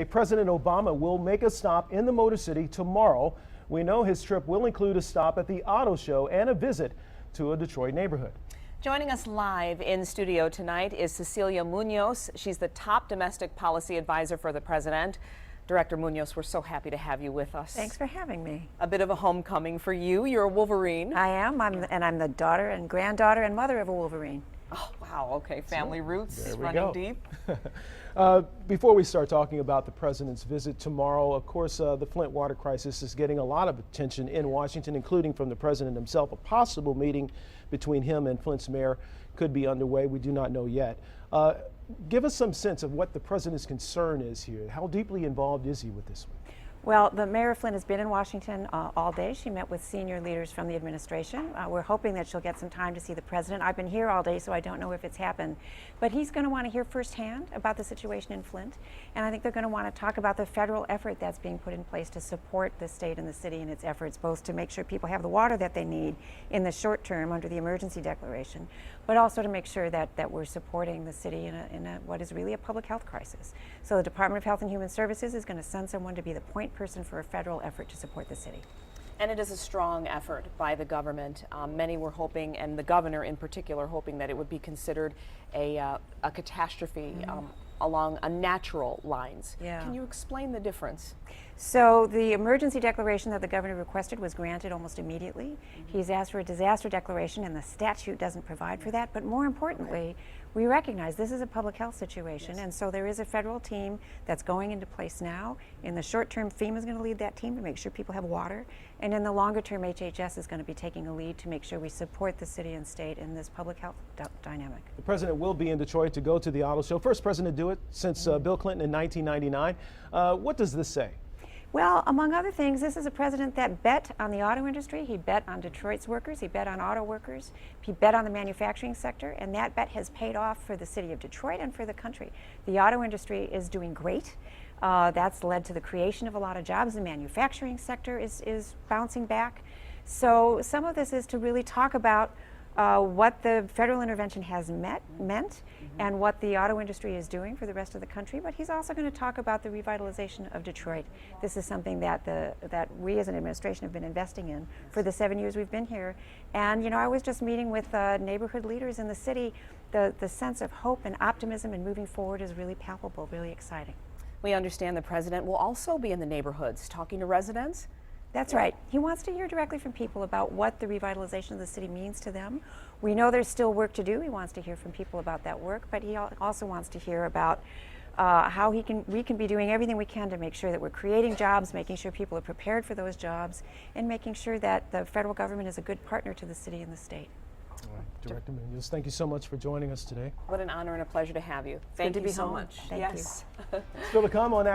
President Obama will make a stop in the Motor City tomorrow. We know his trip will include a stop at the auto show and a visit to a Detroit neighborhood. Joining us live in studio tonight is Cecilia Munoz. She's the top domestic policy advisor for the president. Director Munoz, we're so happy to have you with us. Thanks for having me. A bit of a homecoming for you. You're a Wolverine. I am, I'm the daughter and granddaughter and mother of a Wolverine. Oh, wow, okay, family roots There we running go. deep. Before we start talking about the president's visit tomorrow, of course, the Flint water crisis is getting a lot of attention in Washington, including from the president himself. A possible meeting between him and Flint's mayor could be underway. We do not know yet. Give us some sense of what the president's concern is here. How deeply involved is he with this one? Well, the mayor of Flint has been in Washington all day. She met with senior leaders from the administration. We're hoping that she'll get some time to see the president. I've been here all day, so I don't know if it's happened. But he's going to want to hear firsthand about the situation in Flint. And I think they're going to want to talk about the federal effort that's being put in place to support the state and the city in its efforts, both to make sure people have the water that they need in the short term under the emergency declaration, but also to make sure that we're supporting the city in what is really a public health crisis. So the Department of Health and Human Services is going to send someone to be the point person for a federal effort to support the city. And it is a strong effort by the government. Many were hoping, and the governor in particular, hoping that it would be considered a catastrophe along a natural lines. Yeah. Can you explain the difference? So the emergency declaration that the governor requested was granted almost immediately. He's asked for a disaster declaration, and the statute doesn't provide for that. But more importantly, we recognize this is a public health situation, and so there is a federal team that's going into place now. In the short term, FEMA is going to lead that team to make sure people have water, and in the longer term, HHS is going to be taking a lead to make sure we support the city and state in this public health dynamic. The president will be in Detroit to go to the auto show. First president to do it since Bill Clinton in 1999. What does this say? Well, among other things, this is a president that bet on the auto industry. He bet on Detroit's workers. He bet on auto workers. He bet on the manufacturing sector, and that bet has paid off for the city of Detroit and for the country. The auto industry is doing great. That's led to the creation of a lot of jobs. The manufacturing sector is bouncing back. So some of this is to really talk about what the federal intervention has meant and what the auto industry is doing for the rest of the country. But he's also going to talk about the revitalization of Detroit. This is something that we as an administration have been investing in for the 7 years we've been here. And you know, I was just meeting with neighborhood leaders in the city. The sense of hope and optimism and moving forward is really palpable, really exciting. We understand the president will also be in the neighborhoods talking to residents. That's right. He wants to hear directly from people about what the revitalization of the city means to them. We know there's still work to do. He wants to hear from people about that work, but he also wants to hear about how we can be doing everything we can to make sure that we're creating jobs, making sure people are prepared for those jobs, and making sure that the federal government is a good partner to the city and the state. All right, Director Munoz, thank you so much for joining us today. What an honor and a pleasure to have you. Thank Good to you be so home. much. Thank yes. you. Still to come on Action.